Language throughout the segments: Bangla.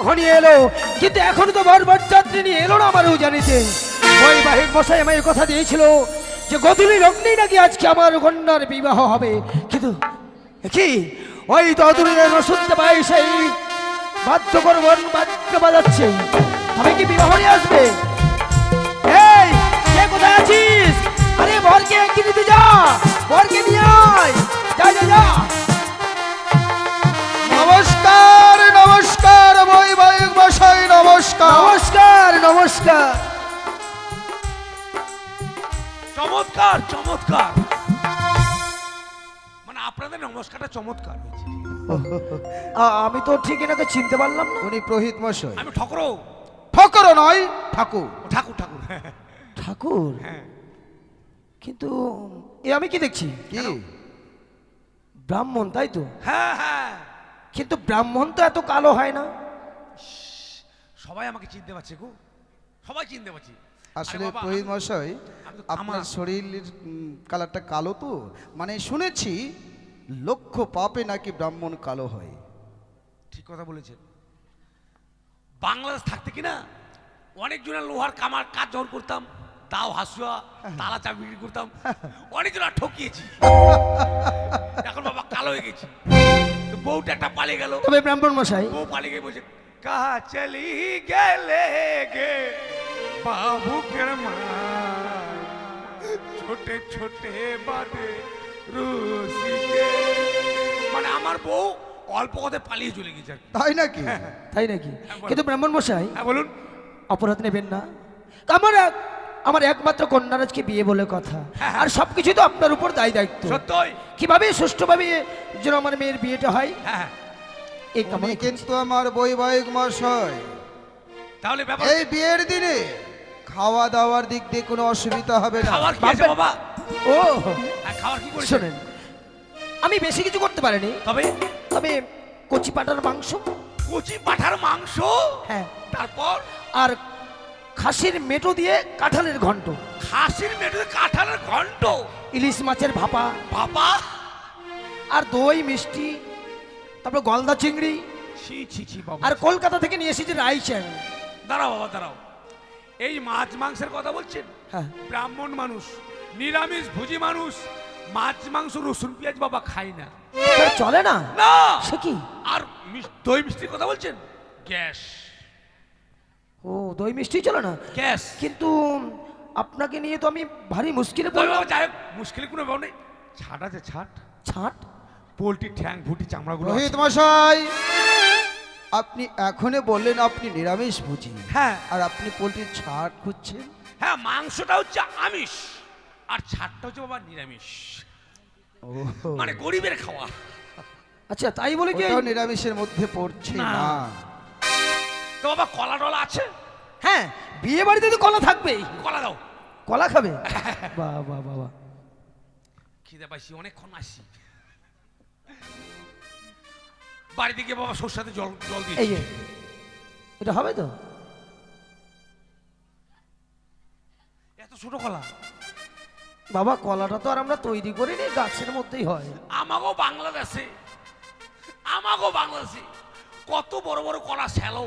ঘনিয়ে এলো, কিন্তু এখনো তো বরবার যাত্রী নিয়ে এলো না আমারও জানিতে। ওই বাহিক মশাই আমায় কথা দিয়েছিল যে গধূলি লগ্নেই নাকি আজকে আমার কন্যার বিবাহ হবে, কিন্তু কি ওই তদুরে শুনতে পাই সেই বাদ্যকর বাদ্য বাজাচ্ছে, তবে কি বিবাহ নিয়ে আসবে? এই কে কোথায় আছিস? আরে বরকে কি দিতে যা, বরকে নিয়ে আয়, যা যা যা। নমস্কার নমস্কার বৈবাহিক মশাই, নমস্কার নমস্কার নমস্কার। চমৎকার চমৎকার, মানে আপনাদের নমস্কারটা চমৎকার হয়েছে। আমি তো ঠিক এনাকে চিনতে পারলাম না। উনি পুরোহিত মশাই। আমি ঠকরো। ঠকর নয়, ঠাকুর। ঠাকুর ঠাকুর ঠাকুর? হ্যাঁ। কিন্তু এ আমি কি দেখছি? কি ব্রাহ্মণ, তাই তো? হ্যাঁ হ্যাঁ, কিন্তু ব্রাহ্মণ তো এত কালো হয় না। সবাই আমাকে চিনতে পারছে গো, সবাই চিনতে পারছে। আসলে পুরোহিত মশাই আপনার শরীরের কালারটা কালো তো, মানে শুনেছি লক্ষ পাপে নাকি ব্রাহ্মণ কালো হয়। ঠিক কথা বলেছেন। বাংলাদেশ থাকতে কিনা অনেকজনের লোহার কামার কাজ যখন করতাম, তাও হাসুয়া তালা চাবি বিক্রি করতাম, অনেকজনের ঠকিয়েছি। এখন বাবা কালো হয়ে গেছি। তো বউটা একটা পালিয়ে গেল। তবে ব্রাহ্মণ মশাই, বউ পালিয়ে গিয়ে বলছে কাহা চলি গেলে গে বাবু কের মা ছোটে ছোটে বাদে রসিকে, মানে আমার বউ অল্প কথায় পালিয়ে চলে গেছে। তাই নাকি? তাই নাকি? কিন্তু ব্রাহ্মণ মশাই, হ্যাঁ বলুন। অপরাধ নেবেন না। আমার একমাত্র কন্যারাজকে বিয়ে বলে কথা, হ্যাঁ। আর সবকিছু তো আপনার উপর দায় দায়িত্ব। সত্যই। কিভাবে সুষ্ঠুভাবে যেন আমার মেয়ের বিয়েটা হয়, হ্যাঁ এই উনি কামনা কিন্তু আমার বৈবাহিক মশাই। তাহলে ব্যাপার এই বিয়ের দিনে খাওয়া দাওয়ার দিক দিয়ে কোনো অসুবিধা হবে না। খাবার কি আছে বাবা? ও হ্যাঁ, খাবার কি করেছেন? শোনেন, আমি বেশি কিছু করতে পারিনি, তবে তবে কচি পাটার মাংস, কচি পাঠার মাংস, হ্যাঁ, তারপর আর খাসির মেটো দিয়ে কাঁঠালের ঘন্ট, খাসির মেটে কাঁঠালের ঘন্ট, ইলিশ মাছের ভাপা, বাবা আর দই মিষ্টি, তারপর গলদা চিংড়ি, ছি ছি ছি বাবা। আর কলকাতা থেকে নিয়ে এসেছি রাইস। দাঁড়াও বাবা দাঁড়াও, এই মাছ মাংসের কথা বলছেন? হ্যাঁ, ব্রাহ্মণ মানুষ, নিরামিষ ভোজী মানুষ, মাছ মাংস রসুন পেঁয়াজ বাবা খাই না। তার চলে না? না। সে কি? আর দই মিষ্টির কথা বলছেন? গ্যাস। ও, দই মিষ্টি চলে না? গ্যাস। কিন্তু আপনাকে নিয়ে তো আমি ভারী মুশকিলে তবে পড়লাম। বাবা যাই হোক, মুশকিলের কোনো ব্যাপার নেই। ছাট আছে ছাট, ছাট? পোলট্রি ঠ্যাং ভুটি চামড়াগুলো পুরোহিত আছে। মশাই, আপনি এখনই বললেন আপনি নিরামিষ ভোজী, হ্যাঁ আর আপনি পোলট্রির ছাড় খুঁজছেন? হ্যাঁ, মাংসটা হচ্ছে আমিষ আর ছাটটা হচ্ছে বাবা নিরামিষ, ও, মানে গরিবের খাওয়া। আচ্ছা, তাই বলে কি? ওটাও নিরামিষের মধ্যে পড়ছে না। না। তো বাবা কলা টলা আছে? হ্যাঁ, বিয়ে বাড়িতে তো কলা থাকবেই। কলা দাও। কলা খাবে? বাহ বাহ বাবা, খিদে পাইছি, অনেকক্ষণ আসছি। বাড়িতে গিয়ে বাবা সরষের সাথে জল জল এই দিয়েছি। যে, এটা হবে তো? এত ছোট কলা? বাবা, কলাটা তো আর আমরা তৈরি করিনি, গাছের মধ্যেই হয়। আমাগো বাংলাদেশে, আমাগো বাংলাদেশে কত বড় বড় কলা শ্যালো।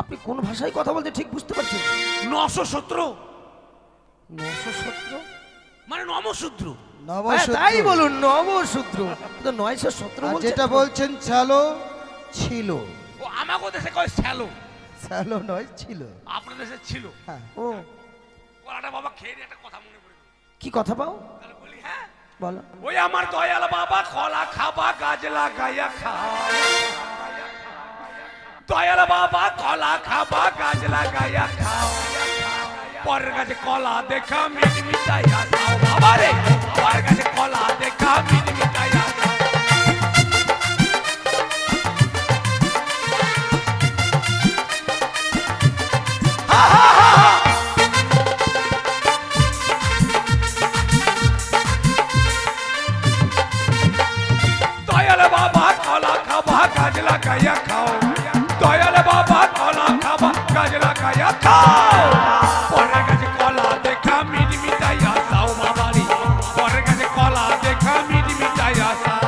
আপনি কোন ভাষায় কথা বলতে ঠিক বুঝতে পারছেন? 917, 917? মানে নমশূদ্র। হ্যাঁ, তাই বলুন, নবশূদ্র। তো 917 আর বলছেন যেটা তো? বলছেন ছালো ছিল, ও আমাগো দেশে কয় শ্যালো, ছালো নয় ছিল। আপনার দেশে ছিল। হ্যাঁ, ও, কলাটা বাবা খেয়ে নিয়ে একটা কথা মনে পড়ে গেল। কি কথা পাও? তাহলে বলি হ্যাঁ, বলো। ওই আমার দয়াল বাবা কলা খাবা গাছ লাগাইয়া খাও, দয়াল বাবা কলা খাবা গাছ লাগাইয়া খাও, পরের কাছে কলা দেখা মিট মিটাইয়া খাও বাবা রে, পরের কাছে কলা দেখা মিট মিটাইয়া খাও। হা হা হা হা। দয়াল বাবা কলা খাবা গাছ লাগাইয়া খাও, দয়াল বাবা কলা খাবা গাছ লাগাইয়া খাও, পরের কাছে কলা দেখা মিট মিটাইয়া খাও বাবা রে, পরের কাছে কলা দেখা মিট মিটাইয়া খাও।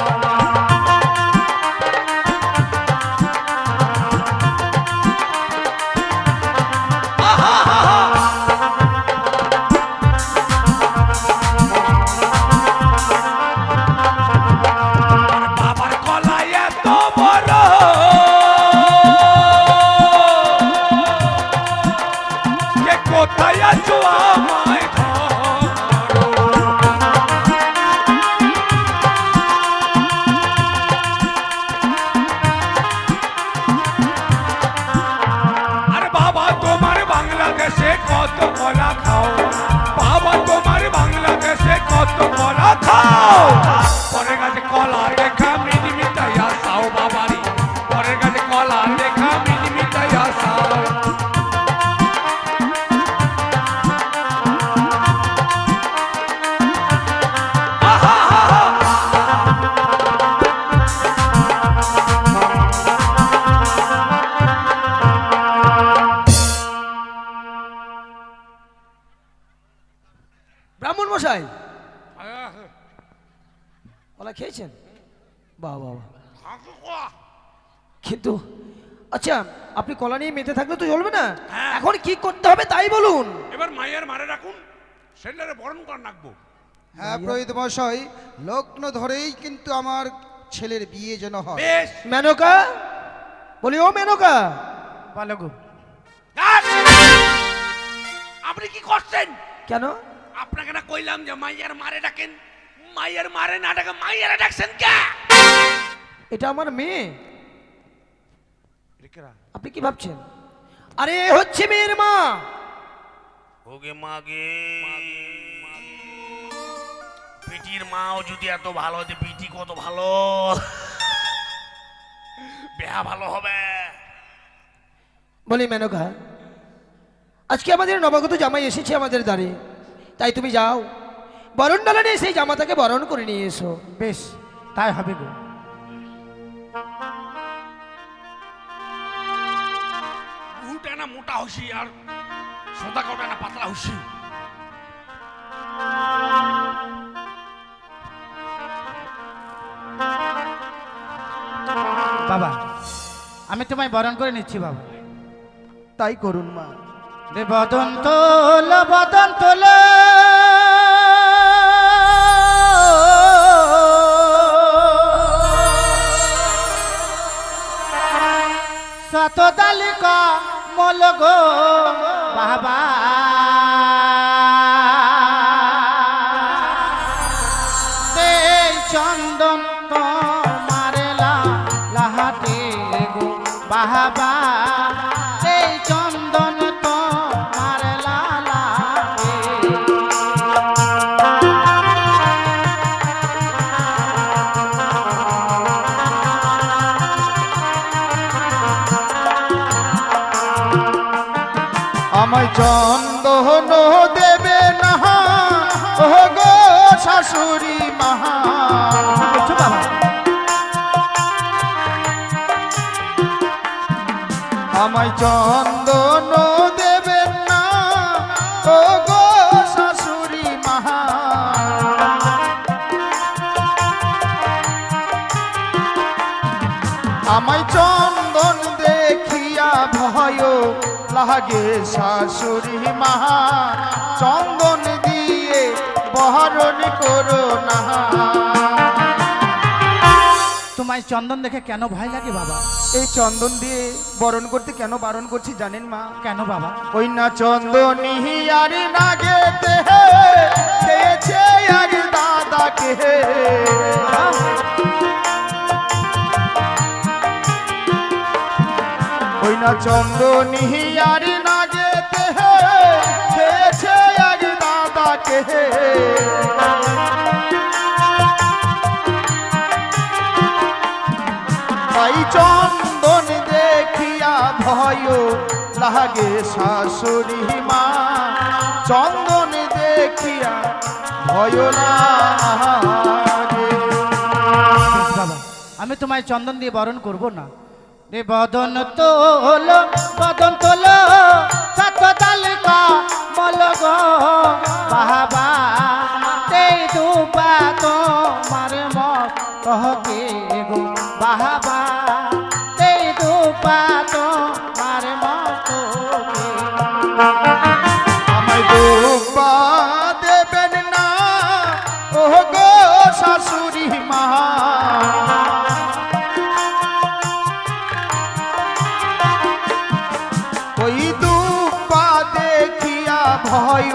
মশাই কলা খেয়েছেন? বাহ বাহ বাহ। কিন্তু আচ্ছা আপনি কলা নিয়ে মেতে থাকলে তো চলবে না, হ্যাঁ। এখন কি করতে হবে তাই বলুন। এবার মায়ের মারে রাখুন, সেটারে বরণ করে রাখবো। হ্যাঁ পুরোহিত মশাই, লগ্ন ধরেই কিন্তু আমার ছেলের বিয়ে যেন হয়। বেশ। মেনকা বলি, ও মেনকা, বলো গো। আর! আপনি কি করছেন? কেন? আপনাকে না কইলাম যে মাইয়ার মারে ডাকেন, মাইয়ার মারে না ডাকে মাইয়ারে ডাকছেন কে? এটা আমার মেয়ে, রেকেরা আপনি কি ভাবছেন? আরে এ হচ্ছে মেয়ের মা। ওগে মাগে পিটির মাও যদি এত ভালো হতে, পিটি কত ভালো, বেহা ভালো হবে। বলি মেনকা, আজকে আমাদের নবাগত জামাই এসেছে আমাদের দ্বারে, তাই তুমি যাও বরণ ডালা নিয়ে সেই জামাতাকে বরণ করে নিয়ে এসো। বেশ, তাই হবে গো। ভুটা না মোটা হইছি আর সদা কাটা না পাতলা হইছি। বাবা, আমি তোমায় বরণ করে নিচ্ছি বাবা। তাই করুন মা। রে বদন তোল, বদন তোল, শতদালিকা মল গো বাবা। এই চন্দন তোমার লাহাতে গো বাবা, এই চন্দন তোমার লালাতে। আমায় চন্দন দেবে না ও গো শাশুড়ি মহা। বলছো বাবা? আমায় চন্দন দেবে না ও গো শাশুড়ি মহা। আমায় চন্দন দেখিয়া ভয় লাগে শাশুড়ি মহা। চন্দন দিয়ে বহরণ করো না। তোমায় চন্দন দেখে কেন ভয় লাগে বাবা? এই চন্দন দিয়ে বরণ করতে কেন বারণ করছি জানেন মা? কেন বাবা? ওই না চন্দনী আর নাগেতে চেয়েছে আর দাদাকে। ওই না চন্দনী আর নাগেতে চেয়েছে আর দাদাকে। তাই চন্দন দেখিয়া ভয় লাগে শাশুড়ি মা। চন্দন দেখিয়া ভয় লাগে। বেশ বাবা, আমি তোমায় চন্দন দিয়ে বরণ করব না। রে বদন তোল, বদন তোল, শতদালিকা মল গো বাবা। এই দুপা তোমার মত কহকে গো বাবা। এই দুপা তোমার মত। আমায় দুপা দেবেন না ও গো শাশুড়ি মা। ওই দুপা দেখিয়া ভয়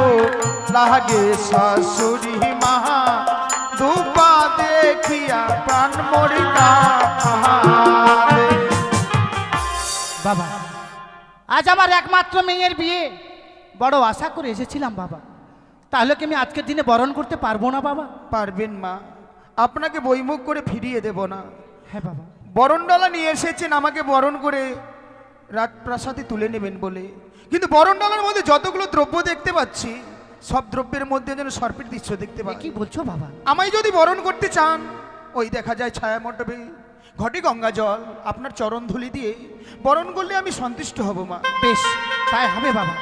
লাগে শাশুড়ি মা। দুপা দেখিয়া প্রাণ মরিতা। বাবা, আজ আমার একমাত্র মেয়ের বিয়ে, বড় আশা করে এসেছিলাম বাবা। তাহলে কি আমি আজকের দিনে বরণ করতে পারবো না বাবা? পারবেন মা, আপনাকে বইমুখ করে ফিরিয়ে দেব না। হ্যাঁ বাবা। বরণডালা নিয়ে এসেছেন আমাকে বরণ করে রাজপ্রাসাদে তুলে নেবেন বলে, কিন্তু বরণডালার মধ্যে যতগুলো দ্রব্য দেখতে পাচ্ছি সব দ্রব্যের মধ্যে যেন সর্পের দৃশ্য দেখতে এ পাই। কি বলছো বাবা? আমায় যদি বরণ করতে চান, ওই দেখা যায় ছায়া মণ্ডপে ঘটে গঙ্গা জল আপনার চরণ ধুলি দিয়ে বরণ করলে আমি সন্তুষ্ট হব মা। বেশ, তাই হবে বাবা।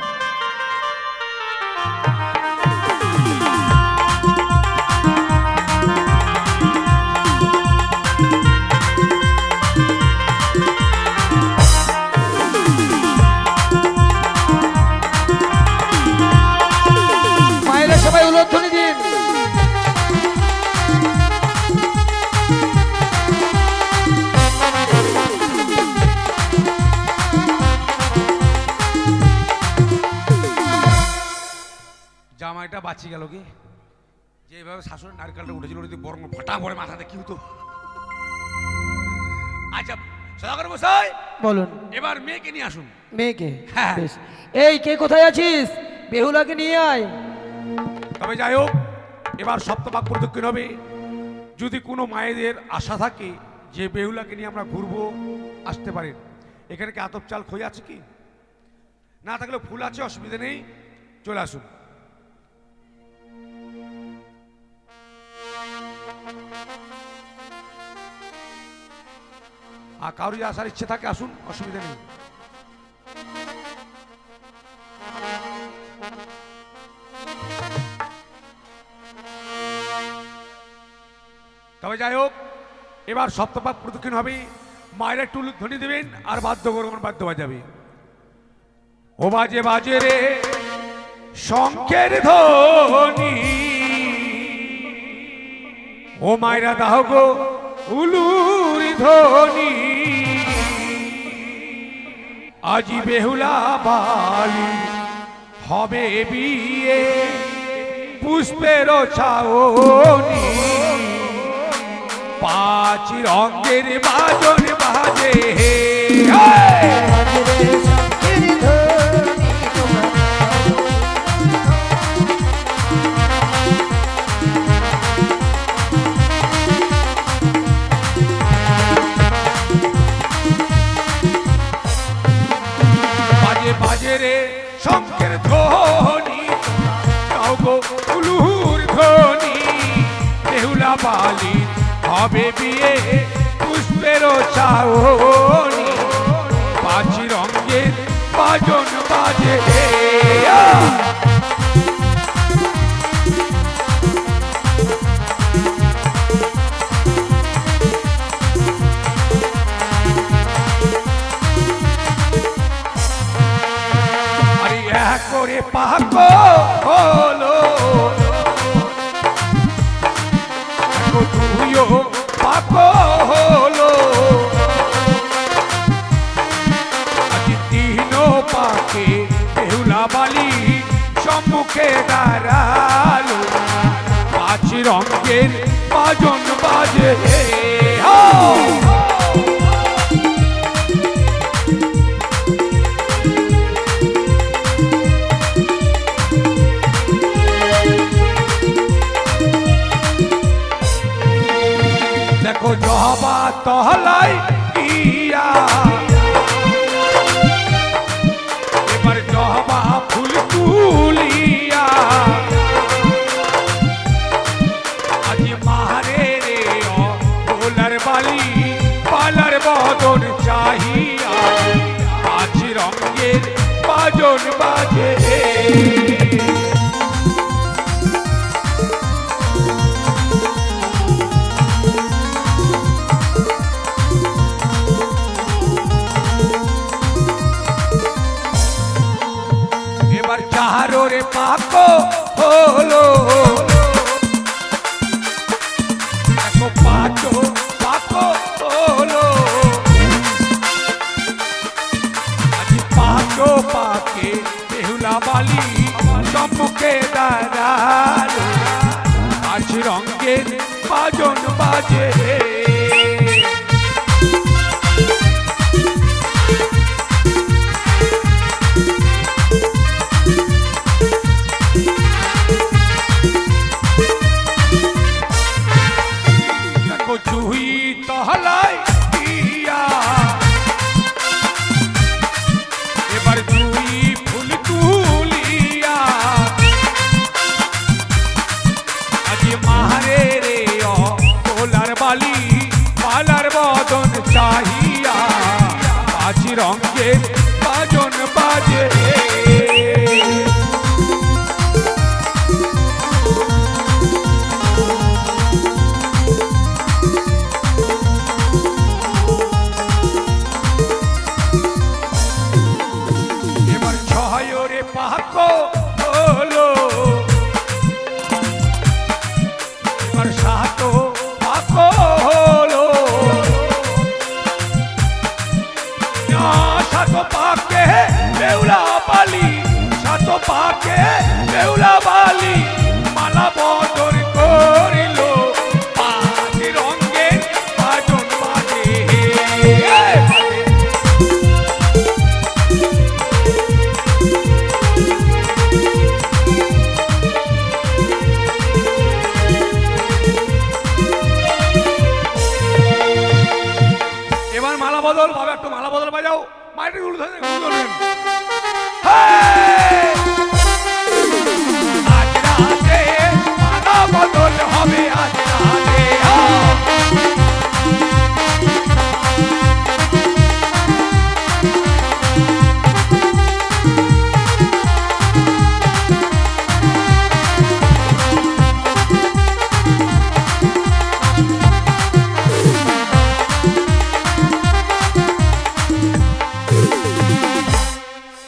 জামাইটা বাঁচি গেল কি যেভাবে শাশুড়ি নারকেলটা উঠেছিল যদি বরং ফটা পড়ে মাথাতে কি হতো। আচ্ছা সদাগর মশাই বলুন। এবার মেয়েকে নিয়ে আসুন। মেয়েকে? হ্যাঁ। বেশ। এই কে কোথায় আছিস? বেহুলাকে নিয়ে আয়। তবে যাই হোক এবার সপ্তভাগ প্রদক্ষিণ হবে। যদি কোনো মায়েদের আশা থাকে যে বেহুলাকে নিয়ে আমরা ঘুরবো আসতে পারেন। এখানে কি আতপ চাল খই আছে কি? না থাকলে ফুল আছে, অসুবিধা নেই, চলে আসুন। আর কারো যদি আসার ইচ্ছে থাকে আসুন, অসুবিধা নেই। তবে যাই হোক এবার সপ্তভাগ প্রদক্ষিণ হবে। মায়ের একটু ধ্বনি দেবেন আর বাদ্য গরম বাদ্য বাজাবে। ও বাজে বাজে রে শঙ্কের ধ্বনি, ও মায়েরা দাও গো উলুর ধ্বনি, আজি বেহুলা বালি হবে বিয়ে পুষ্পের ছাওনি, পাঁচ রঙের বাজন বাজে বাজে বাজে রে শঙ্কের ধ্বনি, গাও গো উলুর ধ্বনি, বেহুলা বালি হবে বিয়ে পুষ্পের ছাওনি, পাঁচ রঙের বাজন বাজে। আরে এক করে পাক হলো তুইও পাক হলো, আজ তিন পাকে বেহুলা বালি সম্মুখে দাঁড়ালো, পাঁচ রঙের বাজন বাজে। দেখো জবা তহলাই গিয়া এবার জবা ফুল তুলিয়া, আজ মারে রে ভোলার বালি পালার বদন চাহিয়া, পাঁচ রঙের বাজন বাজে। এবার চারো রে পাক হলো, দেখো পাঁচো পাক হলো, আজ পাঁচো পাকে বেহুলা বালি সম্মুখে দাঁড়ালো, পাঁচ রঙের বাজন বাজে। জুই তহলাই দিয়া এবার জুই ফুল তুলিয়া, আজ মারে রে ভোলার বালি পালার বদন চাহিয়া, পাঁচ রঙের বাজন বাজে। পাক হলো এবার সাত পাক হলো, সাত পাকে বেহুলা বালি সাত পাকে বেউলা বালি মালা বদর করিল পাঁচ রঙের বাজন বাজে এবার মালা বদল বাবা একটু মালা বদল বাজাও মাটি উল ধরে ধরবেন আজ রাতে মালা বদল হবে আজ রাতে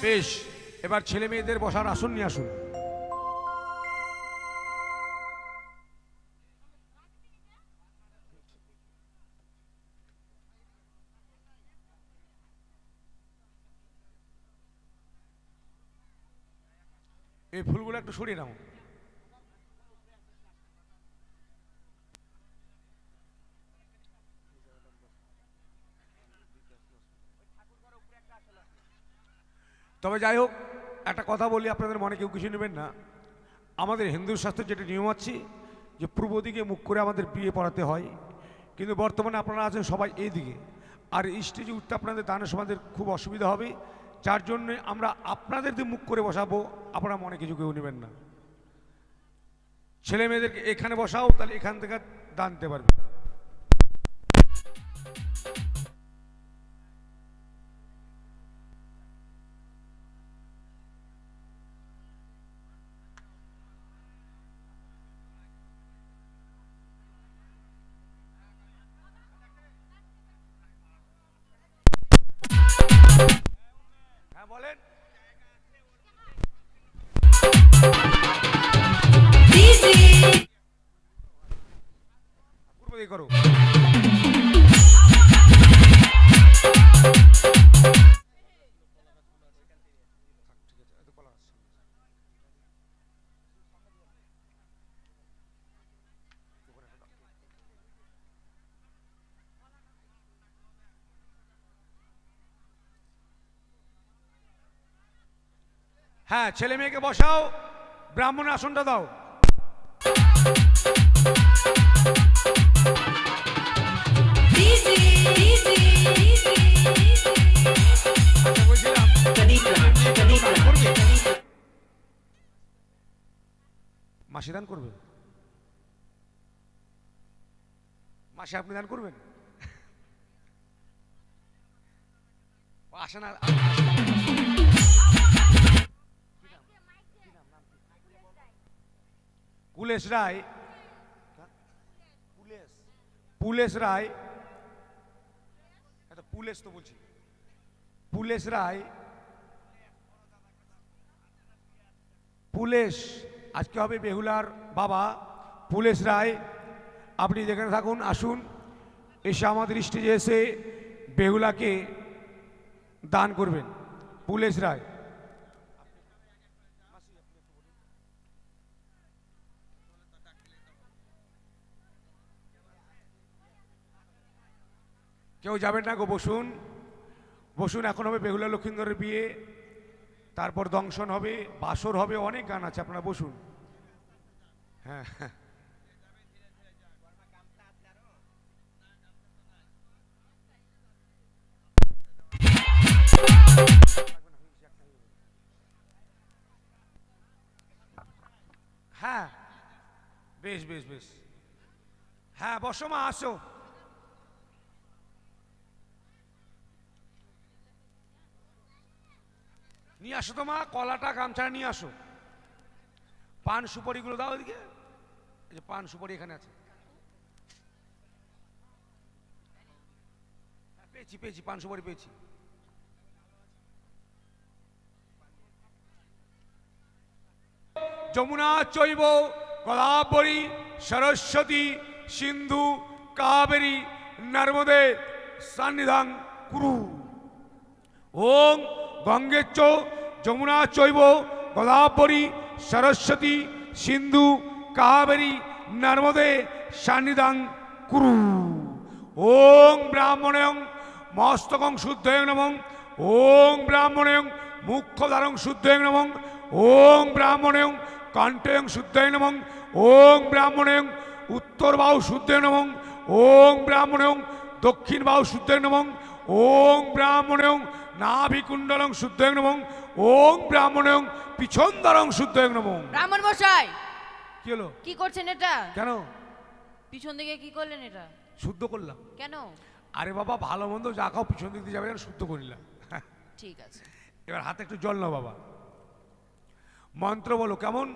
বেশ এবার ছেলে মেয়েদের বসার আসন নিয়ে আসুন এই ফুলগুলো একটু সরিয়ে নাও তবে যাই হোক একটা কথা বলি আপনাদের মনে কেউ কিছু নেবেন না আমাদের হিন্দু শাস্ত্রের যেটা নিয়ম আছে যে পূর্ব দিকে মুখ করে আমাদের বিয়ে পড়াতে হয় কিন্তু বর্তমানে আপনারা আছেন সবাই এই দিকে আর স্টেজে উঠতে আপনাদের দানের সমাজের খুব অসুবিধা হবে যার জন্য আমরা আপনাদের দিয়ে মুখ করে বসাবো আপনারা মনে কিছু কেউ নেবেন না ছেলে মেয়েদেরকে এখানে বসাও তাহলে এখান থেকে দান দিতে পারবে হ্যাঁ বলেন পূর্ব দিকে করো হ্যাঁ ছেলে মেয়েকে বসাও ব্রাহ্মণের আসনটা দাও মাসি দান করবে মাসি আপনি দান করবেন আসে না কুলেশ রায় পুলেশ রায় পুলেশ তো বলছি পুলেশ রায় পুলেশ আজকে হবে বেহুলার বাবা পুলেশ রায় আপনি যেখানে থাকুন আসুন এসে আমাদের স্টেজে এসে বেহুলাকে দান করবেন পুলেশ রায় কেউ যাবেন না গো বসুন বসুন এখন হবে বেহুলা লক্ষিন্দরের বিয়ে তারপর দংশন হবে বাসর হবে অনেক গান আছে আপনারা বসুন হ্যাঁ হ্যাঁ বেশ বেশ বেশ হ্যাঁ বসো মা আসো নিয়ে আসো তো মা কলাটা গামছা নিয়ে আসো পান সুপারিগুলো দাও এদিকে এই যে পান সুপারি এখানে আছে পেয়েছি পেয়েছি পান সুপারি পেয়েছি যমুনা চৈব গোদাবরী সরস্বতী সিন্ধু কাবেরী নর্মদে সন্নিধান কুরু ওম গঙ্গে চ যমুনা চৈব গোদাবরী সরস্বতী সিন্ধু কাবেরী নর্মদে সান্নিধাং কুরু। ওং ব্রাহ্মণং মস্তকং শুদ্ধং নমঃ। ওং ব্রাহ্মণং মুখ্যধারং শুদ্ধং নমঃ। ওং ব্রাহ্মণং কণ্ঠং শুদ্ধং নমঃ। ওং ব্রাহ্মণং উত্তর বাহু শুদ্ধং নমঃ। ওং ব্রাহ্মণং দক্ষিণ বাহু শুদ্ধং নমঃ। ওং ব্রাহ্মণং নাভিকুণ্ডলং শুদ্ধং নমঃ। ওং ব্রাহ্মণং পিছনদারং শুদ্ধং নমঃ। ব্রাহ্মণ মশাই কি হলো? কি করছেন এটা? কেন? পিছন দিকে কি করলেন এটা? শুদ্ধ করলাম। কেন? আরে বাবা, ভালো মন্দ যা খাও পিছন দিক দিয়ে যাবে, যেন শুদ্ধ করিলাম। ঠিক আছে। এবার হাতে একটু জল নাও বাবা, মন্ত্র বলো। কেমন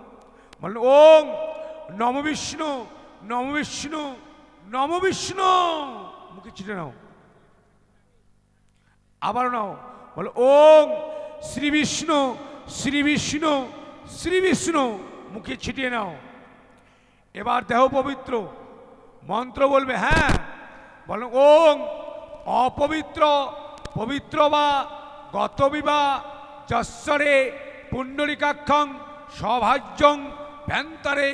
বললো? ওং নম বিষ্ণু নম বিষ্ণু নম বিষ্ণু। মুখে ছিটে নাও, আবার নাও। বলো ওং শ্রী বিষ্ণু শ্রী বিষ্ণু শ্রী বিষ্ণু। মুখে ছিটিয়ে নাও। এবার দেহ পবিত্র, মন্ত্র বলবে। হ্যাঁ বলো ওং অপবিত্র পবিত্র বা গতবিবা যশ্বরে পুণ্ডরিকাক্ষং সভাজ্যং ভ্যান্তারে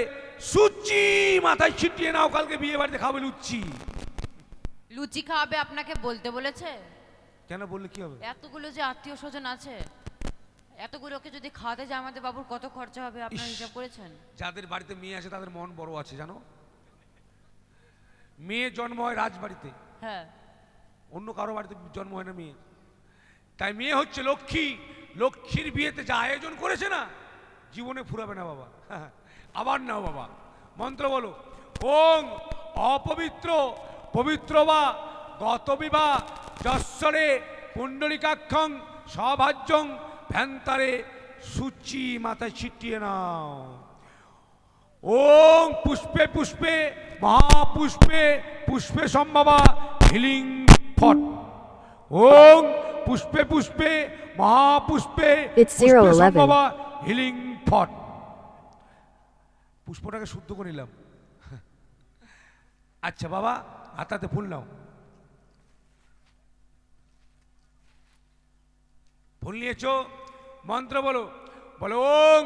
সুচি। মাথায় ছিটিয়ে নাও, কালকে বিয়ে বাড়িতে খাবে লুচি। লুচি খাওয়াবে আপনাকে বলতে বলেছে? কেন বললে কি হবে? এতগুলো যে আত্মীয় স্বজন আছে, এতগুলোকে যদি খাওয়াতে যায় আমাদের বাবুর কত খরচা হবে আপনার হিসাব করেছেন? যাদের বাড়িতে মেয়ে আছে তাদের মন বড় আছে জানো। মেয়ে জন্ম হয় রাজবাড়িতে, হ্যাঁ। অন্য কারো বাড়িতে জন্ম হয় না মেয়ে। তাই মেয়ে হচ্ছে লক্ষ্মী। লক্ষ্মীর বিয়েতে যা আয়োজন করেছে না, জীবনে ফুরাবে না বাবা। আবার নাও বাবা, মন্ত্র বলো। ওং অপবিত্র পবিত্র বা গতবিবা যশ্বরে পুণ্ডরিকাক্ষং সভাজ্যং ভ্যান্তারে সুচি। মাথায় ছিটিয়ে নাও। ওং পুষ্পে পুষ্পে মহাপুষ্পে পুষ্পে সম্ভবা হিলিং ফট। ওং পুষ্পে পুষ্পে মহাপুষ্পে It's 011. সম্ভবা হিলিং ফট। পুষ্পটাকে শুদ্ধ করে নিলাম। আচ্ছা বাবা, হাতাতে ফুল নাও। ফুল নিয়েছো, মন্ত্র বলো। বলো ওং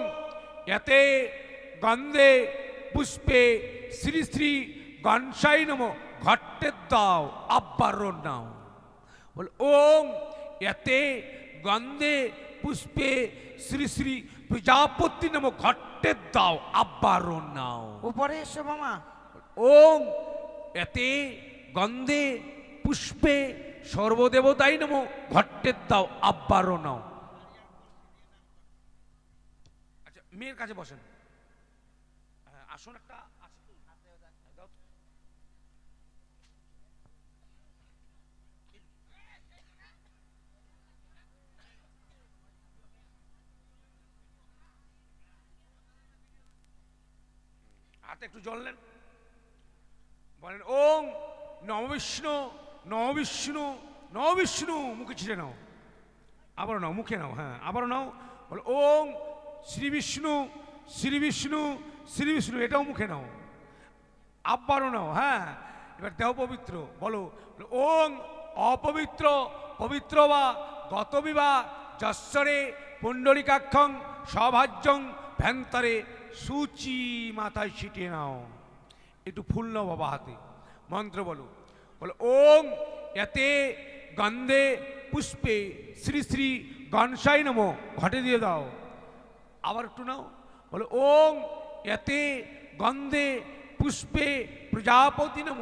এতে গন্ধে পুষ্পে শ্রী শ্রী গণসাই নম ঘট্টে দাও আব্বারণ নাও। বলো ওং এতে গন্ধে পুষ্পে শ্রী শ্রী প্রজাপতি নম ঘট্টে দাও আব্বারণ নাও। উপরে এসো মামা। ওং এতে গন্ধে পুষ্পে সর্বদেবতাই নম ঘট্টে দাও আব্বারণ নাও। আচ্ছা মেয়ের কাছে বসেন। আসুন একটা হাতে একটু জল নেন। বলেন ওং নম বিষ্ণু নম বিষ্ণু নম বিষ্ণু। মুখে ছিটে নাও, আবার নাও, মুখে নাও। হ্যাঁ আবার নাও। বলো ওং শ্রী বিষ্ণু শ্রী বিষ্ণু শ্রী বিষ্ণু। এটাও মুখে নাও, আবারও নাও। হ্যাঁ এবার দেহ পবিত্র বলো। ওং অপবিত্র পবিত্র বা গতবিবা যশ্বরে পুণ্ডরিকাক্ষং সভাজ্যং ভ্যান্তারে সুচি। মাথায় ছিটিয়ে নাও। একটু ফুল নাও বাবা হাতে, মন্ত্র বলো। বলো ওং এতে গন্ধে পুষ্পে শ্রী শ্রী গণসাই নম ঘটে দিয়ে দাও। আবার একটু নাও। বলো ওং এতে গন্ধে পুষ্পে প্রজাপতি নম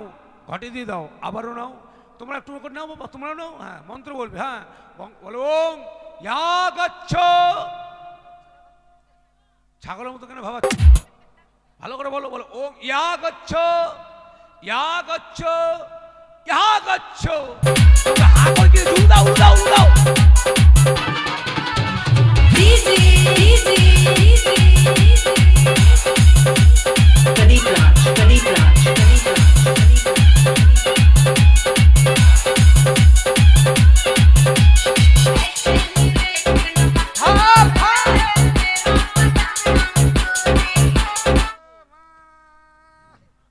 ঘটে দিয়ে দাও। আবারও নাও। তোমরা একটু করে নাও বাবা, তোমরা নাও। হ্যাঁ মন্ত্র বলবে। হ্যাঁ বলো ওং ইয়া গচ্ছ। ছাগলের মতো কেন ভাবাচ্ছ? ভালো করে বলো। বলো ওং ইয়া গচ্ছ ইয়া গচ্ছ ইয়া গচ্ছ। উদাও উদাও উদাও।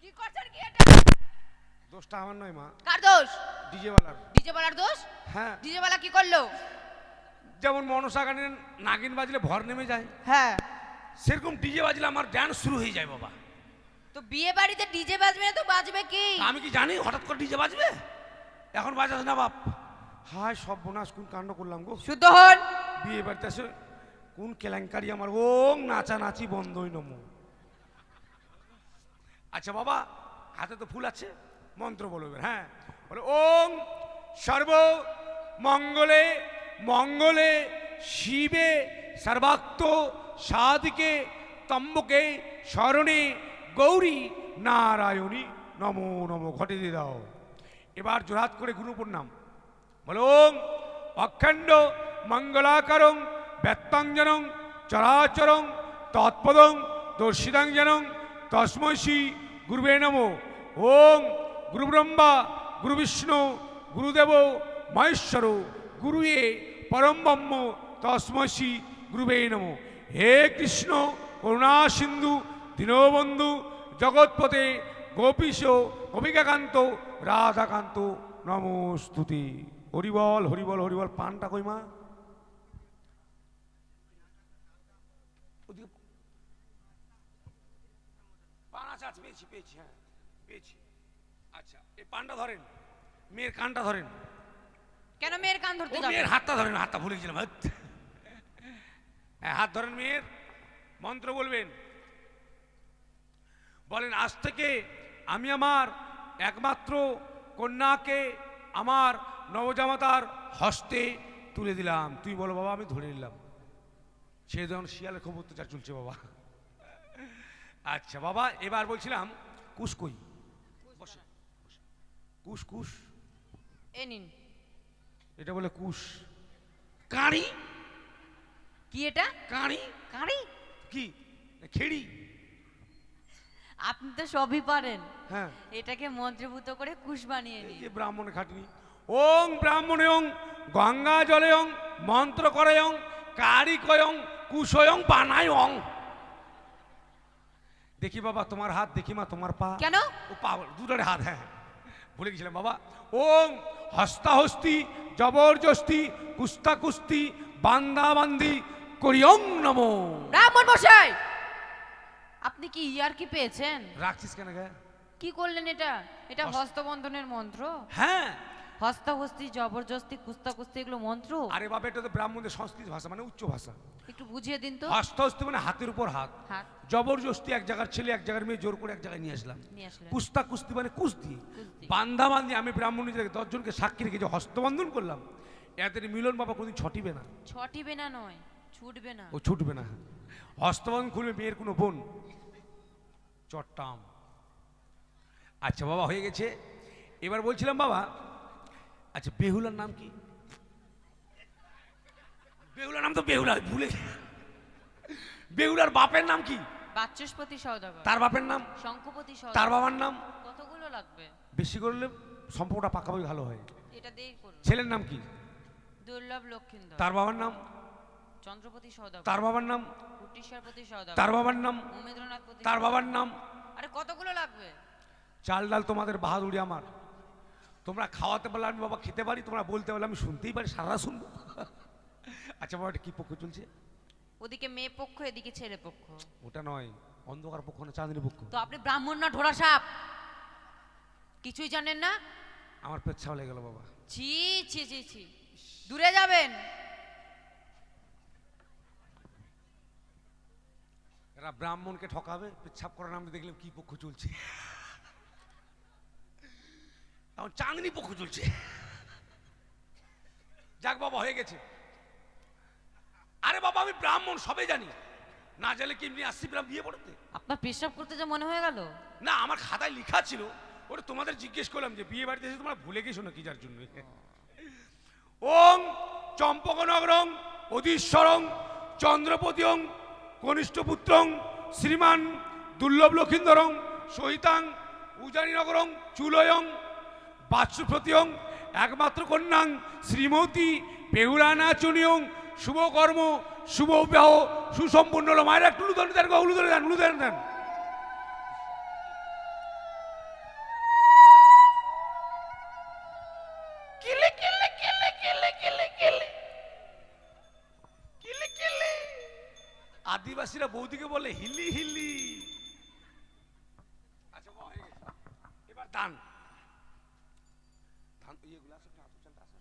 কি করছেন কি এটা? দোষটা আমার নয় মা, কার দোষ? ডিজে ওয়ালার। ডিজে বালার দোষ? হ্যাঁ ডিজে বালা কি করলো? যেমন মনসা গানের নাগিন বাজলে ভর নেমে যায়, হ্যাঁ, সেরকম ডিজে বাজলে আমার ডান্স শুরু হয়ে যায় বাবা। তো বিয়ে বাড়িতে ডিজে বাজবে না তো বাজবে কি? আমি কি জানি হঠাৎ করে ডিজে বাজবে? এখন বাজাস না বাপ। হায় সব বোনাস কোন কাণ্ড করলাম গো। শুদ্ধ হন। বিয়ে বাড়িতে এসে কোন কেলেঙ্কারি আমার, ওং নাচানাচি বন্ধই নমো। আচ্ছা বাবা, হাতে তো ফুল আছে, মন্ত্র বলবেন। হ্যাঁ, বলো ওং সর্ব মঙ্গলে মঙ্গলে শিবে সর্বাক্ত সাধিকে তম্বকে শরণে গৌরী নারায়ণী নমো নমো। ঘটে দিয়ে দাও। এবার জোরহাত করে গুরু প্রণাম বলো। ওং অখণ্ড মঙ্গলাকারং ব্যত্তাঞ্জনং চরাচরং তৎপদং দর্শিতাঞ্জনং তস্মৈ শ্রী গুরুবে নমঃ। ওং গুরু ব্রহ্মা গুরু বিষ্ণু গুরুদেব মহেশ্বর গুরুয়ে পরম ব্রহ্ম তস্মৈ শ্রী গুরুবে নমঃ। হে কৃষ্ণ করুণা সিন্ধু দীনবন্ধু জগৎপতে গোপীশ গোপিকাকান্ত রাধাকান্ত নমস্তুতে। হরিবল হরিবল হরিবল। পানটা কই মা? পান আছে, আছে, পেয়েছি পেয়েছি, হ্যাঁ পেয়েছি। আচ্ছা এই পানটা ধরেন, মেয়ের কানটা ধরেন। কেন মেয়ের কান ধরতে ও যাবে? মেয়ের হাতটা ধরেন, হাতটা ভুলে গেছিলাম। হ্যাঁ হাত ধরেন মেয়ের, মন্ত্র বলবেন। বলেন আজ থেকে আমি আমার একমাত্র কন্যাকে আমার নবজামাতার হস্তে তুলে দিলাম। তুই বলো বাবা আমি ধরে নিলাম। সে যখন শিয়ালের খুব অত্যাচার চলছে বাবা। আচ্ছা বাবা, এবার বলছিলাম কুশ কই? বসে বসে। কুশ কুশ, এ নিন। এটা বলে কুশ। কাঁড়ি? কি এটা? কাঁড়ি? কাঁড়ি? কি খেড়ি? আপনি তো সবই পারেন। হ্যাঁ, এটাকে মন্ত্রভূত করে কুশ বানিয়ে এই নিন। যে ব্রাহ্মণ খাটনি। ওং ব্রাহ্মণয়ং গঙ্গা জলয়ং মন্ত্র করয়ং কারিকয়ং কুশয়ং বানায়ং। দেখি বাবা তোমার হাত, দেখি মা তোমার পা। কেন? ও পা দুটোর হাত, হ্যাঁ ভুলে গেছিলাম বাবা। ওং হস্তাহস্তি জবরদস্তি কুস্তা কুস্তি বান্দা বান্দি করিয়ং নমো। ব্রাহ্মণ মশাই, আপনি কি ইয়ার কি পেয়েছেন? রাখছিস কেন গে? কি করলেন এটা? এটা হস্তবন্ধনের মন্ত্র। হ্যাঁ, হস্তাহস্তি জবরদস্তি কুস্তা কুস্তি এগুলো মন্ত্র। আরে বাবা এটা তো ব্রাহ্মণদের সংস্কৃত ভাষা, মানে উচ্চ ভাষা। একটু বুঝিয়ে দিন তো। হস্তহস্তি মানে হাতের উপর হাত। হাত জবরদস্তি এক জায়গার ছেলে এক জায়গার মেয়ে জোর করে এক জায়গায় নিয়ে আসলাম। নিয়ে আসলেন। কুস্তা কুস্তি মানে কুস দিয়ে। কুস্তি। বান্দা বান্দি আমি ব্রাহ্মণ নিজেকে 10 জনকে সাক্ষী রেখে যে হস্তবন্ধন করলাম, এদের মিলন বাবা কোনদিন ছটিবে না। ছটিবে না নয়, ছুটবে না। ও ছুটবে না। হস্তবন্ধন খুলবে মেয়ের কোনো বোন চট্টাম। আচ্ছা বাবা হয়ে গেছে। এবার বলছিলাম বাবা, আচ্ছা বেহুলার নাম কি? বেহুলার নাম তো বেহুলা, ভুলে গেছি। বেহুলার বাপের নাম কি? বাচস্পতি সওদাগর। তার বাপের নাম? শঙ্কুপতি তার সওদাগর। বাবার নাম? কতগুলো লাগবে? বেশি করলে সম্পর্কটা পাকাপাকি ভালো হয়। এটা দিয়েই করুন। ছেলের নাম কি? দুর্লভ লক্ষিন্দর। তার বাবার নাম? চন্দ্রপতি সওদাগর। তার বাবার নাম? কুটিশ্বরপতি সওদাগর। তার বাবার নাম? উমেন্দ্রনাথপতি। তার বাবার নাম? আরে কতগুলো লাগবে? চাল ডাল তোমাদের বাহাদুরি আমার। তোমরা খাওয়াতে পারলে আমি বাবা খেতে পারি, তোমরা বলতে পারলে আমি শুনতেই পারি, সারা শুনবো। আচ্ছা বাবা এটা কি পক্ষ চলছে? ওদিকে মেয়ে পক্ষ, এদিকে ছেলে পক্ষ। ওটা নয়, অন্ধকার পক্ষ না চাঁদনি পক্ষ। তো আপনি ব্রাহ্মণ না ঢোড়া সাপ? কিছুই জানেন না? আমার পেচ্ছা লেগে গেল বাবা। ছি ছি ছি ছি, দূরে যাবেন। এরা ব্রাহ্মণকে ঠকাবে, পেচ্ছাপ করার নাম দেখলে কি পক্ষ চলছে? এখন চাঁদনি পক্ষ চলছে। যাক বাবা হয়ে গেছে। আরে বাবা আমি ব্রাহ্মণ সবে জানি, না জানলে কি এমনি আসছি বিয়ে পড়তে? আপনার পেশাব করতে যে মনে হয়ে গেল। না আমার খাতায় লেখা ছিল, ওটা তোমাদের জিজ্ঞেস করলাম যে বিয়ে বাড়িতে এসে তোমরা ভুলে গেছো না কি যার জন্য। ওং চম্পকনগরং অধীশ্বরং চন্দ্রপতিং কনিষ্ঠ পুত্রং শ্রীমান দুর্লভ লক্ষিন্দরং সহিতাং উজানিনগরং চুলয়ং বাৎসপ্রতিয়ং একমাত্র কন্যাং শ্রীমতী বেহুলানা চুনিয়ং শুভকর্ম শুভ বিবাহ সুসম্পূর্ণ হলো। মায়ের একটু উলুধন দেন, উলুধন দেন, উলুধন দেন। আদিবাসীরা বৌদিকে বলে হিলি হিলি। আচ্ছা বাবা, হয়ে গেছে। এবার ধান ধান ইয়েগুলো আছে, আতপ চালটা আছে।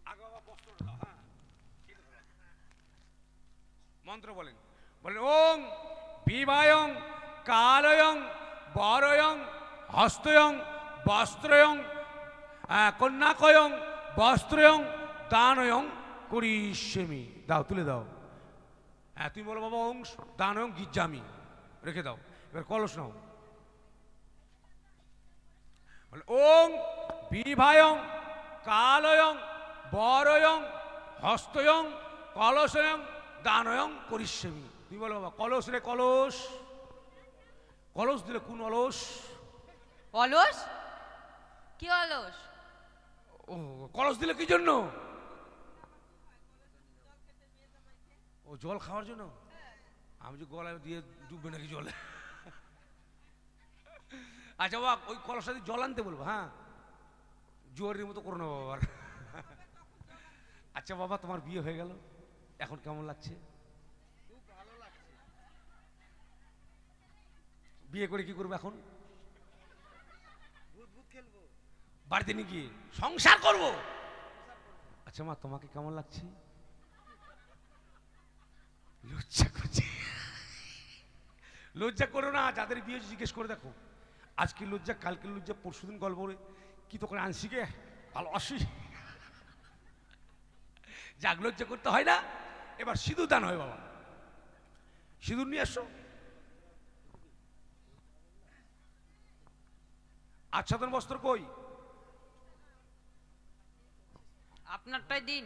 আগে বাবা বস্ত্রটা দাও, হ্যাঁ মন্ত্র বলেন, বলেন ওং বিবায়ং কালয়ং বরয়ং হস্তয়ং বস্ত্রয়ং কন্যাকয়ং বস্ত্রয়ং দানয়ং করিষ্যামি। দাও, তুলে দাও। হ্যাঁ তুমি বলো বাবা ওং দানয়ং গিজ্জামি, রেখে দাও। এবার কলস নাও, বলে ওং বিবায়ং কালয়ং বরয়ং হস্তয়ং কলসয়ং দানয়ং করিষ্যামি। তুই বলো বাবা কলস রে কলস, কলস দিলে কোন অলস? অলস? কি অলস? ও কলস দিলে কি জন্য? ও জল খাওয়ার জন্য। আমি যে গলায় দিয়ে ডুববে নাকি জলে। আচ্ছা বাবা ওই কলসটা দিয়ে জল আনতে বলবো, হ্যাঁ জোয়ারের মতো করো না বাবা। আচ্ছা বাবা তোমার বিয়ে হয়ে গেল, এখন কেমন লাগছে? বিয়ে করে কি করবো এখন? বাড়িতে নিয়ে গিয়ে সংসার করব। আচ্ছা মা তোমাকে কেমন লাগছে? লজ্জা করছে। লজ্জা করো না, যাদের বিয়ে জিজ্ঞেস করে দেখো। আজকে লজ্জা, কালকে লজ্জা, পরশুদিন গল্প কি তো করে আনছি গে ভালো আসি। যাক লজ্জা করতে হয় না। এবার সিঁদুর দান হয় বাবা, সিঁদুর নিয়ে আসো। আচ্ছাদন বস্ত্র কই? আপনারটাই দিন।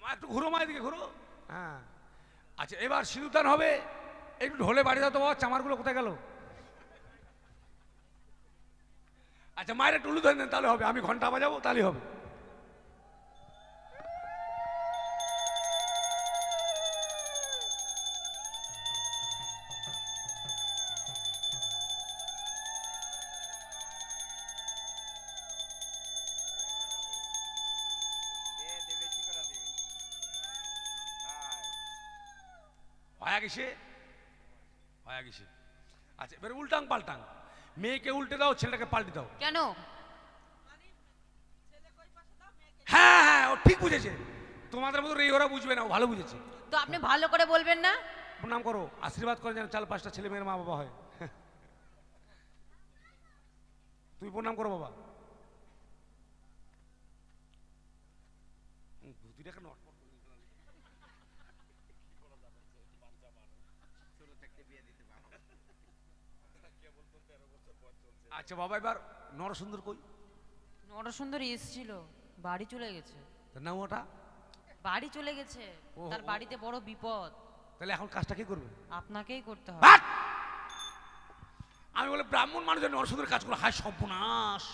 মা একটু ঘুরো, মা এদিকে ঘুরো। হ্যাঁ আচ্ছা এবার সিঁদুর দান হবে। একটু ঢোলে বাড়ি দাও তো বাবা, চামারগুলো কোথায় গেল? আচ্ছা মায়ের একটু উলু ধরে নেন তাহলে হবে, আমি ঘন্টা বাজাবো তাহলে হবে। হয়ে গেছে, হয়ে গেছে। আচ্ছা এবার উল্টাং পাল্টাং, মেয়েকে উল্টে দাও, ছেলেটাকে পাল্টে দাও। কেন? হ্যাঁ হ্যাঁ ও ঠিক বুঝেছে, তোমাদের মতো এই ওরা বুঝবে না, ও ভালো বুঝেছে। তো আপনি ভালো করে বলবেন না? প্রণাম করো, আশীর্বাদ করেন যেন 4-5টা ছেলে মেয়ের মা বাবা হয়। তুই প্রণাম করো বাবা। ধুতিটাকে নট আচ্ছা বাবা এবার নরসুন্দর কই? নরসুন্দরী এসেছিল, বাড়ি চলে গেছে। তার নাম ওটা? বাড়ি চলে গেছে, ও, তার ও। বাড়িতে বড় বিপদ। তাহলে এখন কাজটা কি করবে? আপনাকেই করতে হবে। বাট! আমি বলে ব্রাহ্মণ মানুষের নরসুন্দরের কাজ করে, হায় সর্বনাশ।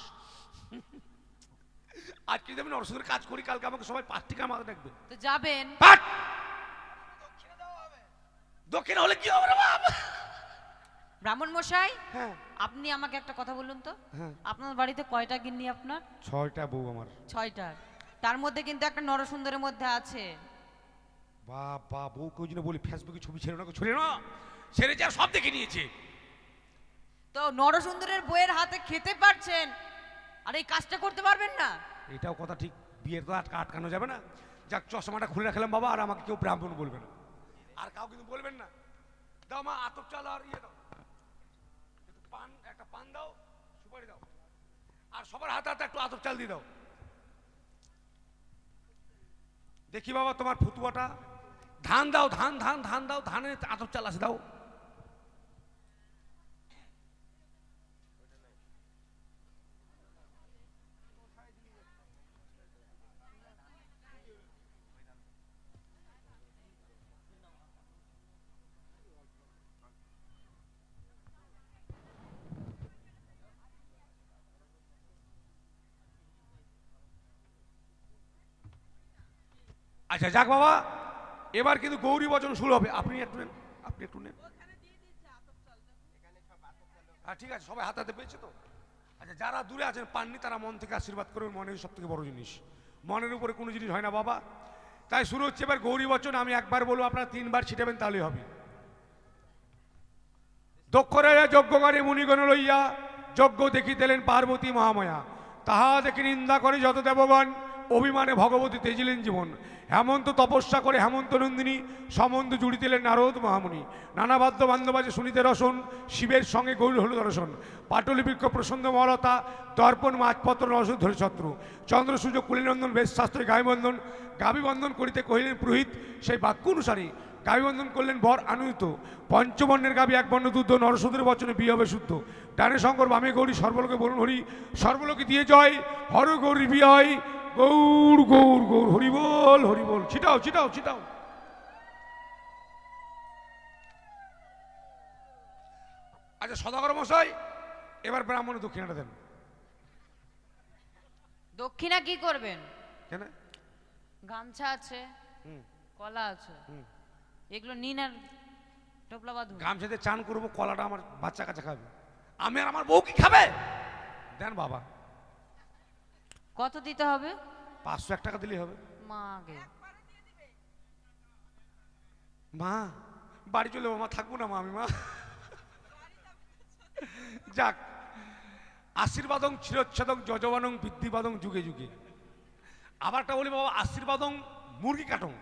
আজকে যদি আমি নরসুন্দরের কাজ করি, কালকে আমাকে সবাই 5 টাকা মাথা দেখবে। তো যাবেন। বাট! দক্ষিণে হলে কি হবে রে বাপ? ব্রাহ্মণ মশাই, হ্যাঁ আপনি আমাকে একটা কথা বলুন তো, হ্যাঁ। আপনার বাড়িতে কয়টা গিন্নি আপনার? 6টা বউ আমার। 6টা। তার মধ্যে কিন্তু একটা নরসুন্দরের মধ্যে আছে। বাবা বউ কেউ যেন বলি ফেসবুকে ছবি ছেড়ে না, ছড়ে না, ছেড়ে যা সব দেখে নিয়েছে। তো নরসুন্দরের বইয়ের হাতে খেতে পারছেন, আর এই কাজটা করতে পারবেন না? এটাও কথা ঠিক, বিয়ের তো আটকানো যাবে না। যাক চশমাটা খুলে রাখলাম বাবা, আর আমাকে কেউ ব্রাহ্মণ বলবে না, আর কাউ কিন্তু বলবেন না। দাও মা আতপ চাল আর ইয়ে দাও, একটু পান, একটা পান দাও, সুপারি দাও, আর সবার হাতে হাতে একটু আতপ চাল দিয়ে দাও। দেখি বাবা তোমার ফুতুয়াটা। ধান দাও, ধান ধান ধান দাও, ধানের আতপ চাল আছে দাও। আচ্ছা যাক বাবা, এবার কিন্তু গৌরী বচন শুরু হবে। আপনি একটু নেন, আপনি একটু নেন। হ্যাঁ ঠিক আছে, সবাই হাতে হাতে পেয়েছে তো। আচ্ছা যারা দূরে আছেন পাননি তারা মন থেকে আশীর্বাদ করবেন, মনের সব থেকে বড় জিনিস, মনের উপরে কোনো জিনিস হয় না বাবা। তাই শুরু হচ্ছে এবার গৌরী বচন। আমি একবার বলবো, আপনারা 3 বার ছিটাবেন, তাহলেই হবে। দক্ষরে যজ্ঞ করে মুনিগণ লইয়া, যজ্ঞ দেখিতেলেন পার্বতী মহামায়া। তাহা দেখে নিন্দা করে যত দেবগণ, অভিমানে ভগবতী তেজিলেন জীবন। হেমন্ত তপস্যা করে হেমন্ত নন্দিনী, সম্বন্ধ জুড়িতেলেন নারদ মহামুনি। নানা বাদ্য বান্ধবাজে শুনিতে রসন, শিবের সঙ্গে গৌর হল দর্শন। পাটলি বৃক্ষ প্রসন্ন মলতা, দর্পণ মাছপত্র রসন ধরে শত্রু। চন্দ্র সূর্য কুলিনন্দন বেশ শাস্ত্রে গায়বন্ধন, গাবিবন্ধন করিতে কহিলেন পুরোহিত। সেই বাক্য অনুসারী গাবিবন্ধন করলেন বর আনন্দিত। পঞ্চবর্ণের গাবি এক বর্ণ দুধ, নরসুদের বচনে বিয়ে হবে শুদ্ধ। ডানে শঙ্কর বামে গৌরী, সর্বলোকে বলুন হরি, সর্বলোকে দিয়ে জয়, হর গৌরী বিয়, গৌর গৌর গৌর, হরি বল হরি বল। ছিটাও ছিটাও ছিটাও। আচ্ছা সদাগর মশাই, এবার ব্রাহ্মণের দক্ষিণাটা দেন। দক্ষিণা কি করবেন? কেন? গামছা আছে, কলা আছে, এগুলো নিন আর টোপলা বাঁধুন। গামছাতে চান করবো, কলাটা আমার বাচ্চা কাছে খাবে, আমি আর আমার বউ কি খাবে? দেন বাবা। কত দিতে হবে? 501 টাকা দিলেই হবে। মা আগে মা বাড়ি চলে যাবো, মা থাকবো না মা, আমি মা। যাক, আশীর্বাদং চিরচ্ছেদং যজবানং বৃদ্ধিবাদং যুগে যুগে। আবারটা বলি বাবা, আশীর্বাদং মুরগি কাটং,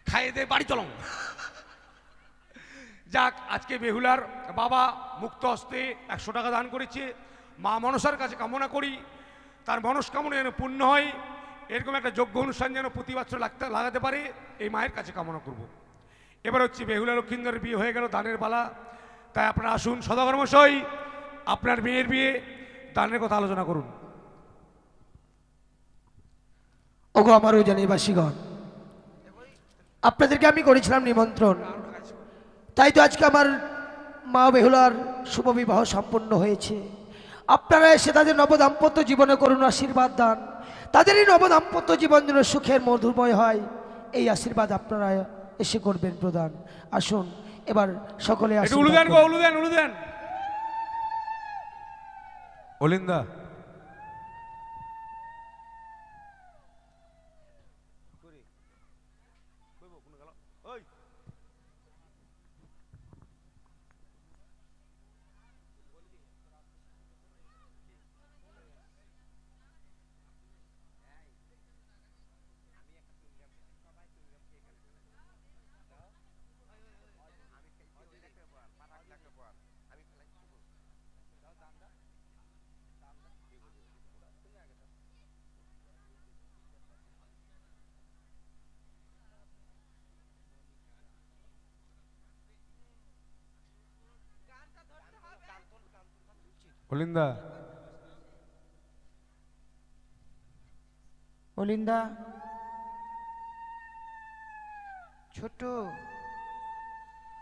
খাইয়ে দে বাড়ি চলং। যাক, আজকে বেহুলার বাবা মুক্ত হস্তে 100 টাকা দান করেছে। মা মনসার কাছে কামনা করি তার মনস্কামনা যেন পূর্ণ হয়, এরকম একটা যোগ্য অনুষ্ঠান যেন প্রতি বছর লাগাতে পারে, এই মায়ের কাছে কামনা করব। এবার হচ্ছে বেহুলা লক্ষিন্দরের বিয়ে হয়ে গেল, দানের পালা। তাই আপনারা আসুন, সদাগর মশাই আপনার মেয়ের বিয়ে দানের কথা আলোচনা করুন। ওগো আমার উজানিবাসীগণ, আপনাদেরকে আমি করেছিলাম নিমন্ত্রণ, তাই তো আজকে আমার মা বেহুলার শুভ বিবাহ সম্পন্ন হয়েছে। আপনারা এসে তাদের নবদাম্পত্য জীবনে করুন আশীর্বাদ দান, তাদেরই নবদাম্পত্য জীবন যেন সুখের মধুময় হয়, এই আশীর্বাদ আপনারা এসে করবেন প্রদান। আসুন এবার সকলে একটু উলু দেন গো, উলু দেন, উলু দেন। অলিন্দা অলিন্দা অলিন্দা ছোট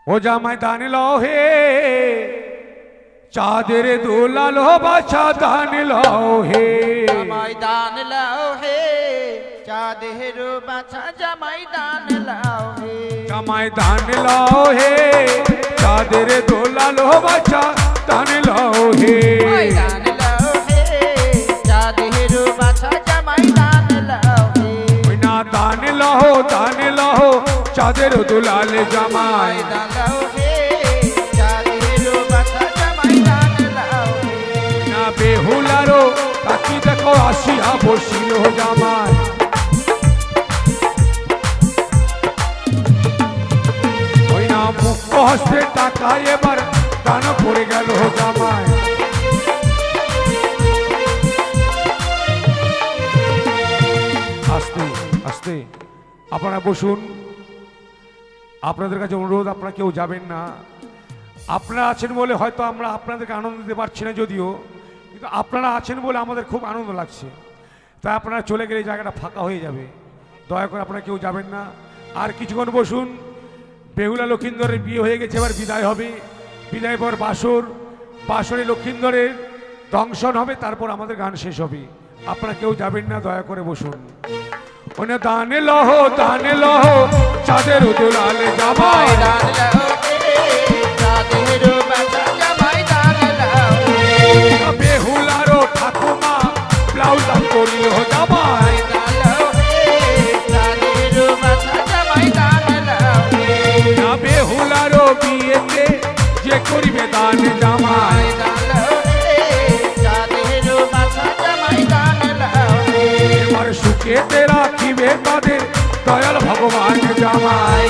ও জামাই দান লও হে, চাঁদের দোলালো বাছা দান লও হে। জামাই দান লাও হে, চাঁদের বাছা জামাই দান লাও হে। জামাই দান লও হে, চাঁদের দোলালো বাছা দান লও হে। দান লাও হে, চাঁদের বাছা জামাই দান লাও হে। ওই না দান লও, দান লও চাঁদের দোলালে জামাই। দান লাও হে, চাঁদের বাছা জামাই দান লাও হে। না বেহুলারো তাকি দেখো আসিয়া বসিল জামাই। ওই না মুক্ত হস্তে টাকা এবার দান পড়ে গেল জামাই। আস্তে আস্তে আপনারা বসুন, আপনাদের কাছে অনুরোধ, আপনারা কেউ যাবেন না। আপনারা আছেন বলে হয়তো আমরা আপনাদেরকে আনন্দ দিতে পারছি না যদিও, কিন্তু আপনারা আছেন বলে আমাদের খুব আনন্দ লাগছে। তাই আপনারা চলে গেলে এই জায়গাটা ফাঁকা হয়ে যাবে, দয়া করে আপনারা কেউ যাবেন না। আর কিছুক্ষণ বসুন, বেহুলা লক্ষিন্দরের বিয়ে হয়ে গেছে, এবার বিদায় হবে। বিদায় পর বাসর, বাসরে লক্ষিন্দরের দংশন হবে, তারপর আমাদের গান শেষ হবে। আপনারা কেউ যাবেন না, দয়া করে বসুন। ওনে দানে লহ চাঁদের উদুলাল জামাই বেহুলারও ঠাকুমা ব্লাউজ দাম করিল জামাই না বেহুলারও বিয়েতে যে করিবে দান জামাই এবার সুখেতে রাখিবে তাদের দয়াল ভগবান জামাই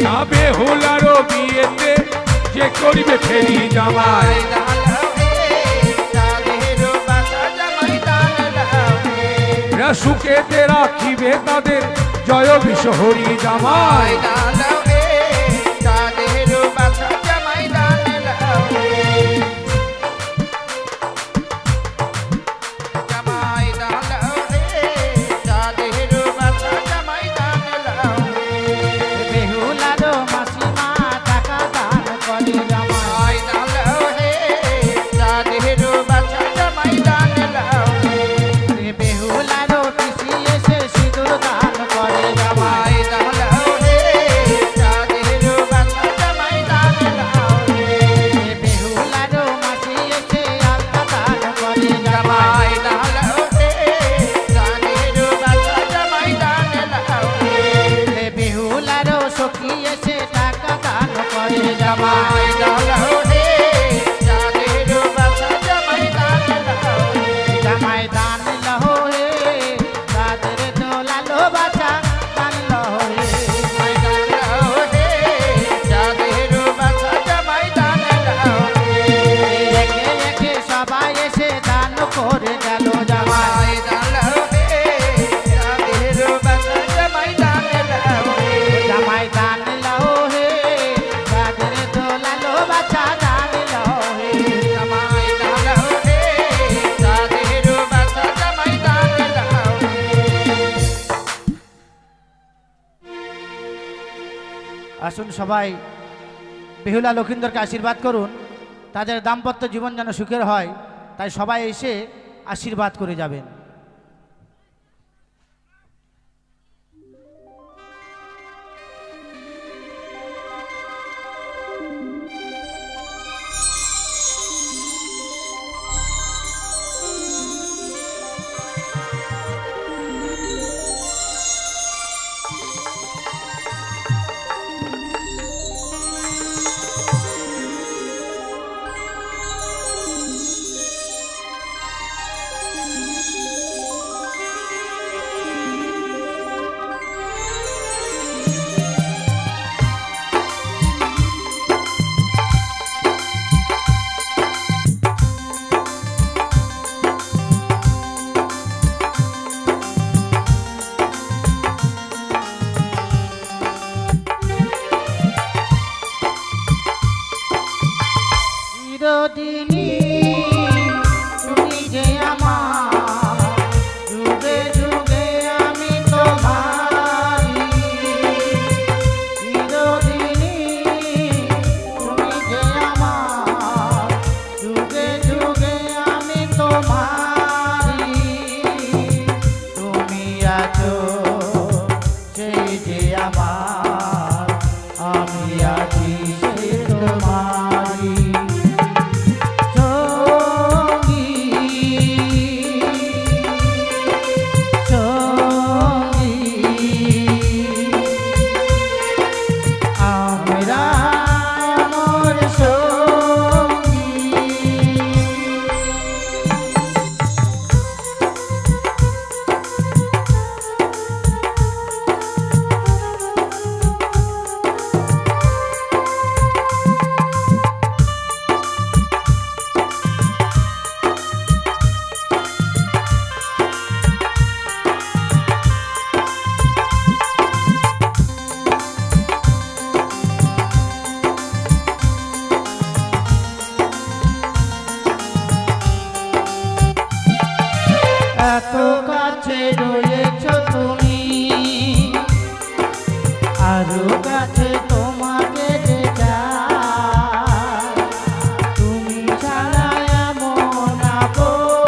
না বেহুলারও বিয়েতে যে করিবে ফেরি জামাই সুখেতে রাখিবে তাদের জয় বিশহরী জামাই বেহুলারও মাসিমা টাকা দান করে জামাই বেহুলারও পিসি এসে সিঁদুর দান করে জামাই বেহুলারও মাসি এসে আলতা দান করে জামাই বেহুলারও সখী এসে টাকা দান করে জামাই জামাই দান লহো হে তাদের দোলালো বাছা দান লহো রেখে রেখে সবাই এসে দান করে গেল জামাই জামাই দান লহো হে তাদের দোলালো বাছা দান লহো হে আসুন সবাই বেহুলা লক্ষিন্দরকে আশীর্বাদ করুন তাদের দাম্পত্য জীবন যেন সুখের হয় তাই সবাই এসে আশীর্বাদ করে যাবেন চিরদিনই তুমি যে আমার যুগে যুগে আমি তোমারি চিরদিনই তুমি যে আমার যুগে যুগে আমি তোমারি তুমি আছো সেই যে আমার আমি আছি সেই তোমারি এত কাছে রয়েছ তুমি আরো কাছে তোমাকে যে চাই তুমি ছাড়া এমন আপন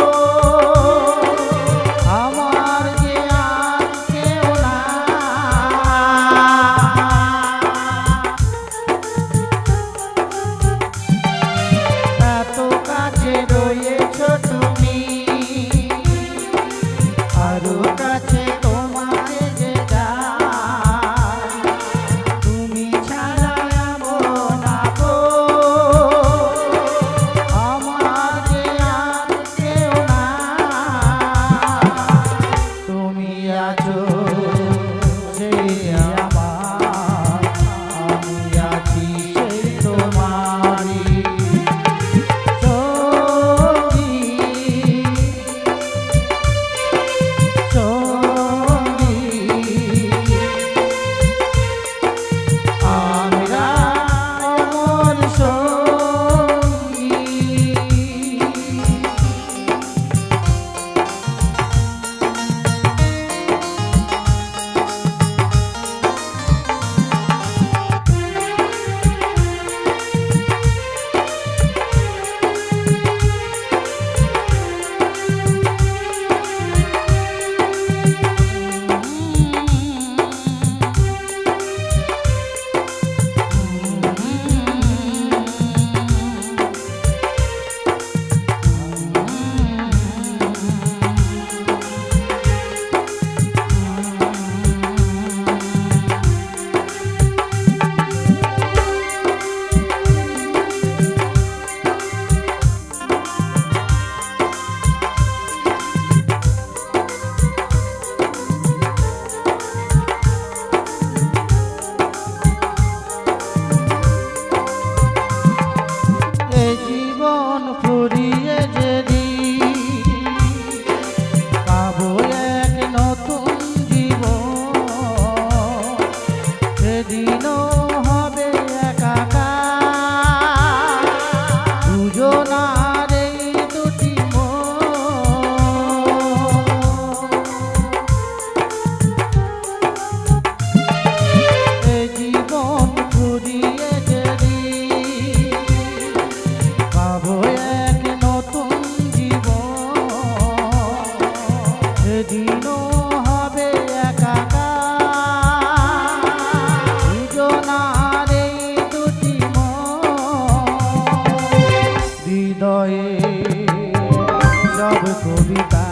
সব কবিতা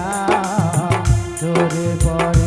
ঝরে পড়ে